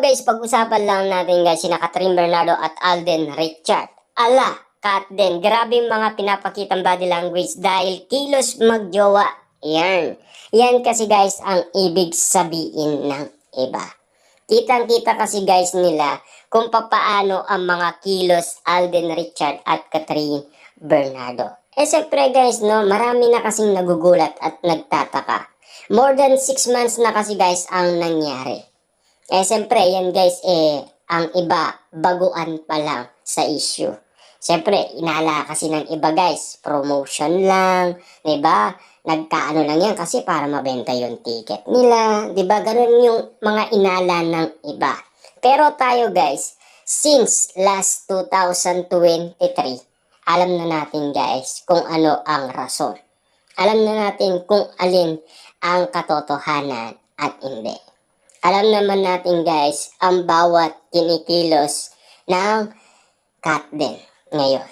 guys, pag-usapan lang natin guys sina Catherine Bernardo at Alden Richard. Ala, Katden, grabe mga pinapakitang body language dahil kilos magjowa. Yan. Yan kasi guys ang ibig sabihin ng iba. Kitang-kita kasi guys nila kung papaano ang mga kilos Alden Richard at Catherine Bernardo. Siyempre guys, no, marami na kasing nagugulat at nagtataka. More than 6 months na kasi guys ang nangyari. Siyempre, yan guys, ang iba, baguan pa lang sa issue. Siyempre, inala kasi ng iba guys, promotion lang, diba? Nagkaano lang yan kasi para mabenta yung ticket nila, diba? Ganun yung mga inala ng iba. Pero tayo guys, since last 2023, alam na natin guys kung ano ang rason. Alam na natin kung alin ang katotohanan at hindi. Alam naman natin guys, ang bawat kinikilos ng Katden ngayon.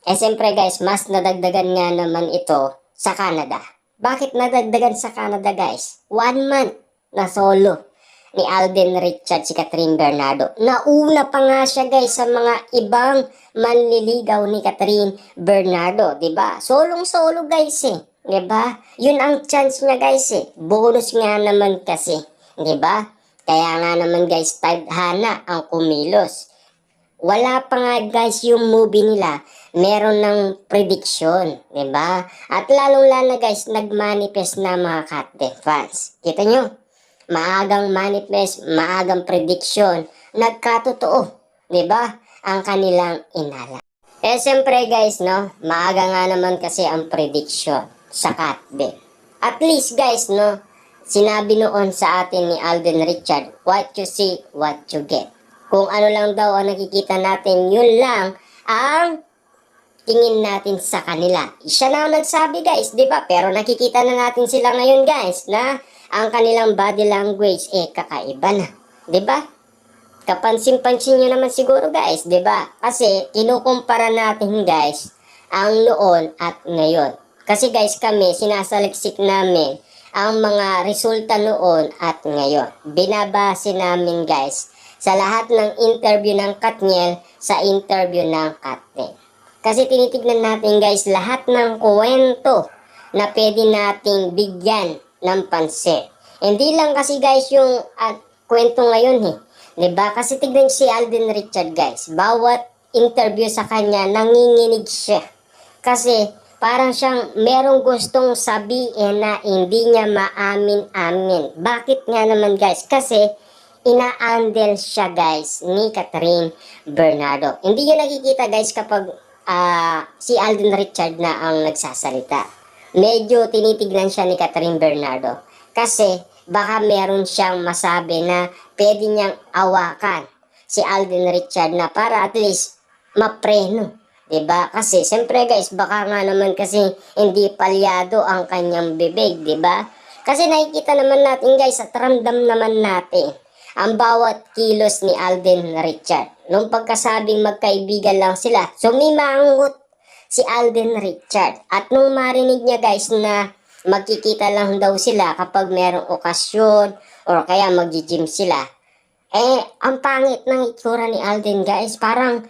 Siyempre guys, mas nadagdagan nga naman ito sa Canada. Bakit nadagdagan sa Canada guys? 1 month na solo ni Alden Richard si Catherine Bernardo. Nauna pa nga siya guys sa mga ibang manliligaw ni Catherine Bernardo, 'di ba? Solong-solo guys eh, 'di ba? Yun ang chance niya guys eh. Bonus nga naman kasi. Diba? Kaya nga naman guys, tadhana ang kumilos. Wala pa nga guys yung movie nila, meron ng prediction, diba? At lalong-lalo guys, nag-manifest na mga Katden fans. Kita nyo? Maagang manifest, maagang prediction, nagkatotoo, diba? Ang kanilang inala. Siyempre guys, no? Maaga nga naman kasi ang prediction sa Katden. At least guys, no? Sinabi noon sa atin ni Alden Richard, what you see, what you get. Kung ano lang daw ang nakikita natin, yun lang ang tingin natin sa kanila. Siya na ang nagsabi guys, di ba? Pero nakikita na natin sila ngayon guys, na ang kanilang body language kakaiba na. Di ba? Kapansin-pansin nyo naman siguro guys, di ba? Kasi kinukumpara natin guys, ang noon at ngayon. Kasi guys, kami, sinasaliksik namin ang mga resulta noon at ngayon. Binabase namin guys sa lahat ng interview ng Katniel sa interview ng Katniel. Kasi tinitignan natin guys lahat ng kwento na pwede nating bigyan ng pansin. Hindi lang kasi guys yung kwento ngayon eh. Diba? Kasi tignan si Alden Richard guys. Bawat interview sa kanya nanginginig siya. Kasi parang siyang merong gustong sabihin na hindi niya maamin-amin. Bakit nga naman guys? Kasi ina-handle siya guys ni Catherine Bernardo. Hindi niya nakikita guys kapag si Alden Richard na ang nagsasalita. Medyo tinitignan siya ni Catherine Bernardo. Kasi baka meron siyang masabi na pwede niyang awakan si Alden Richard na para at least mapreno. Diba? Kasi siyempre guys, baka nga naman kasi hindi palyado ang kanyang bibig, diba? Kasi nakikita naman natin guys at ramdam naman natin ang bawat kilos ni Alden Richard. Nung pagkasabing magkaibigan lang sila, sumimangot si Alden Richard. At nung marinig niya guys na magkikita lang daw sila kapag merong okasyon or kaya mag-gym sila, ang pangit ng itsura ni Alden guys, parang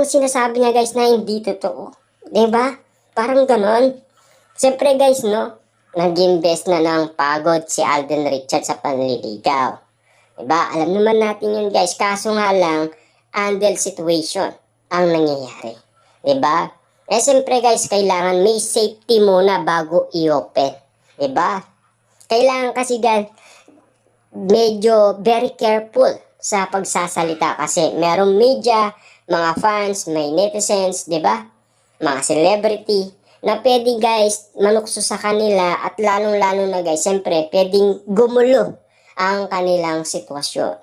sinasabi niya guys na hindi totoo. Diba? Parang ganon. Siyempre guys, no? Nag-invest na ng pagod si Alden Richard sa panliligaw. Diba? Alam naman natin yun guys. Kaso nga lang, handle situation ang nangyayari. Diba? Siyempre guys, kailangan may safety muna bago i-open. Diba? Kailangan kasi guys, medyo very careful sa pagsasalita kasi merong media, mga fans, may netizens, 'di ba? Mga celebrity na pwede guys manukso sa kanila at lalong-lalo na guys, siyempre pwedeng gumulo ang kanilang sitwasyon.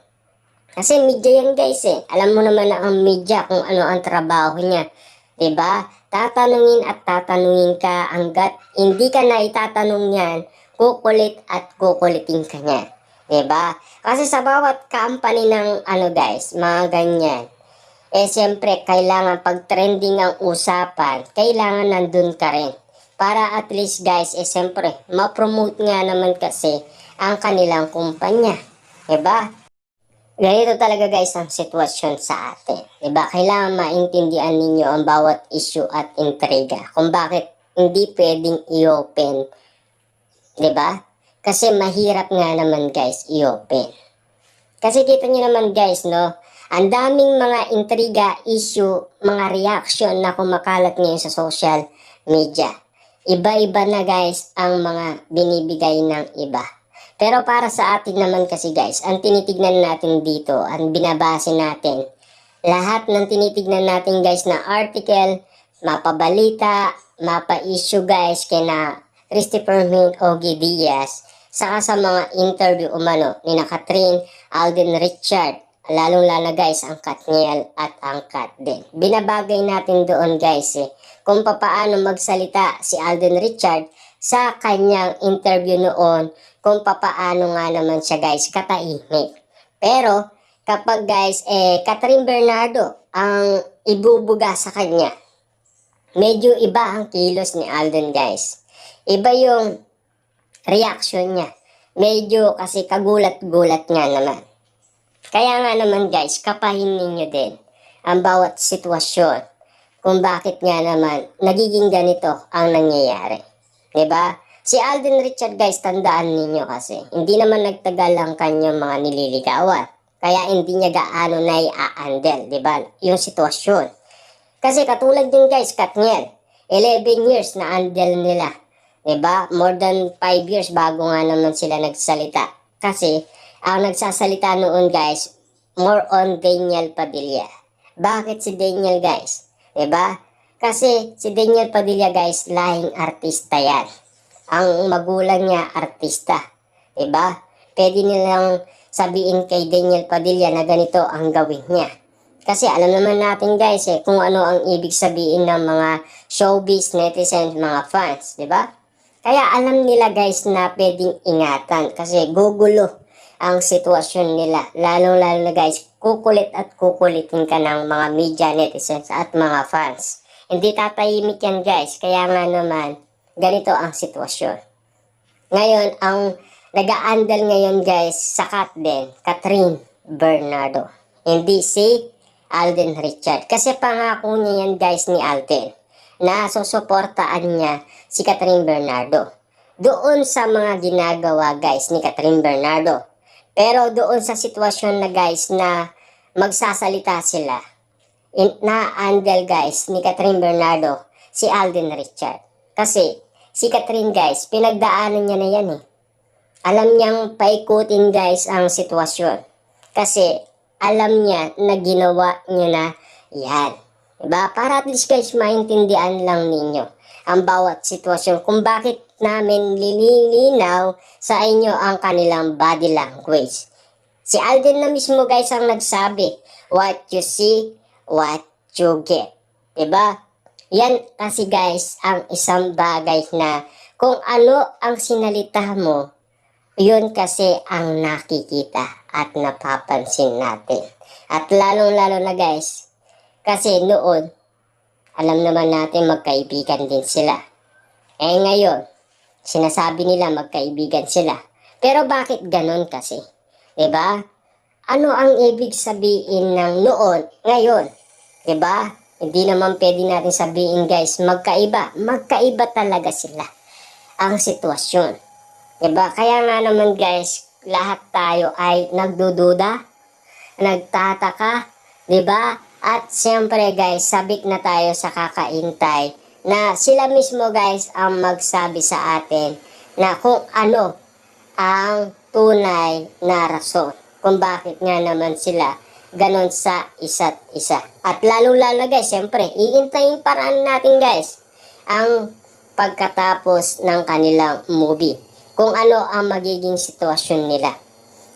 Kasi media yan guys eh. Alam mo naman na ang media kung ano ang trabaho niya. 'Di ba? Tatanungin at tatanungin ka hanggat hindi ka na itatanong yan, kukulit at kukulitin ka niya. Diba? Kasi sa bawat company ng guys, mga ganyan, siyempre kailangan pag trending ang usapan, kailangan nandun ka rin. Para at least guys, siyempre ma-promote nga naman kasi ang kanilang kumpanya. Diba? Ganito talaga guys ang sitwasyon sa atin. Diba? Kailangan maintindihan ninyo ang bawat issue at intriga. Kung bakit hindi pwedeng i-open. Diba? Kasi mahirap nga naman guys i-open. Kasi kita nyo naman guys, no? Ang daming mga intriga, issue, mga reaction na kumakalat ngayon sa social media. Iba-iba na guys ang mga binibigay ng iba. Pero para sa atin naman kasi guys, ang tinitignan natin dito, ang binabase natin, lahat ng tinitignan natin guys na article, mapabalita, mapa-issue guys kina Christopher Min Ogie Diaz, saka sa mga interview umano ni Catherine, Alden Richard, lalong-lalo guys ang Katniel at ang Katden. Binabagay natin doon guys kung papaano magsalita si Alden Richard sa kanyang interview noon, kung papaano nga naman siya guys katahimik. Pero kapag guys Catherine Bernardo ang ibubuga sa kanya, medyo iba ang kilos ni Alden guys. Iba yung reaction niya. Medyo kasi kagulat-gulat nga naman. Kaya nga naman guys, kapahin ninyo din ang bawat sitwasyon kung bakit nga naman nagiging ganito ang nangyayari. Diba? Si Alden Richard guys, tandaan ninyo kasi, hindi naman nagtagal ang kanyang mga nililigawan. Kaya hindi niya gaano na i-handle, diba? Yung sitwasyon. Kasi katulad din guys, Katniel, 11 years na handle nila. Diba? More than 5 years bago nga naman sila nagsalita. Kasi, ang nagsasalita noon guys, more on Daniel Padilla. Bakit si Daniel guys? Diba? Kasi si Daniel Padilla guys, lahing artista yan. Ang magulang niya, artista. Diba? Pwede nilang sabihin kay Daniel Padilla na ganito ang gawin niya. Kasi alam naman natin guys kung ano ang ibig sabihin ng mga showbiz, netizens, mga fans. Diba? Kaya alam nila guys na pwedeng ingatan kasi gugulo ang sitwasyon nila. Lalo-lalo na guys, kukulit at kukulitin ka ng mga media, netizens at mga fans. Hindi tatahimik yan guys, kaya nga naman, ganito ang sitwasyon. Ngayon, ang nag-aandal ngayon guys sa Katden, Catherine Bernardo. Hindi si Alden Richard. Kasi pangako niya yan guys ni Alden na susuportaan niya si Catherine Bernardo doon sa mga ginagawa guys ni Catherine Bernardo. Pero doon sa sitwasyon na guys na magsasalita sila, na-handle guys ni Catherine Bernardo si Alden Richard. Kasi si Catherine guys, pinagdaanan niya na yan Alam niyang paikutin guys ang sitwasyon. Kasi alam niya na ginawa niya na yan. Diba? Para at least guys maintindihan lang ninyo ang bawat sitwasyon kung bakit namin lilinaw sa inyo ang kanilang body language. Si Alden na mismo guys ang nagsabi, what you see, what you get. Diba? Yan kasi guys ang isang bagay na kung ano ang sinalita mo, yun kasi ang nakikita at napapansin natin. At lalong-lalo na guys, kasi noon, alam naman natin magkaibigan din sila. Ngayon, sinasabi nila magkaibigan sila. Pero bakit ganon kasi? Diba? Ano ang ibig sabihin ng noon, ngayon? Diba? Hindi naman pwede natin sabihin guys, magkaiba. Magkaiba talaga sila ang sitwasyon. Diba? Kaya nga naman guys, lahat tayo ay nagdududa, nagtataka, diba? At siyempre guys, sabik na tayo sa kakaintay na sila mismo guys ang magsabi sa atin na kung ano ang tunay na rason kung bakit nga naman sila ganon sa isa't isa. At lalong-lalo guys, siyempre, iintayin paraan natin guys ang pagkatapos ng kanilang movie. Kung ano ang magiging sitwasyon nila.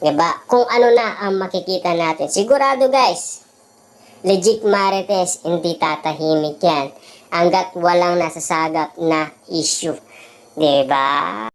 Diba? Kung ano na ang makikita natin. Sigurado guys, legit Marites, hindi tatahimik yan hanggat walang nasasagap na issue. Diba?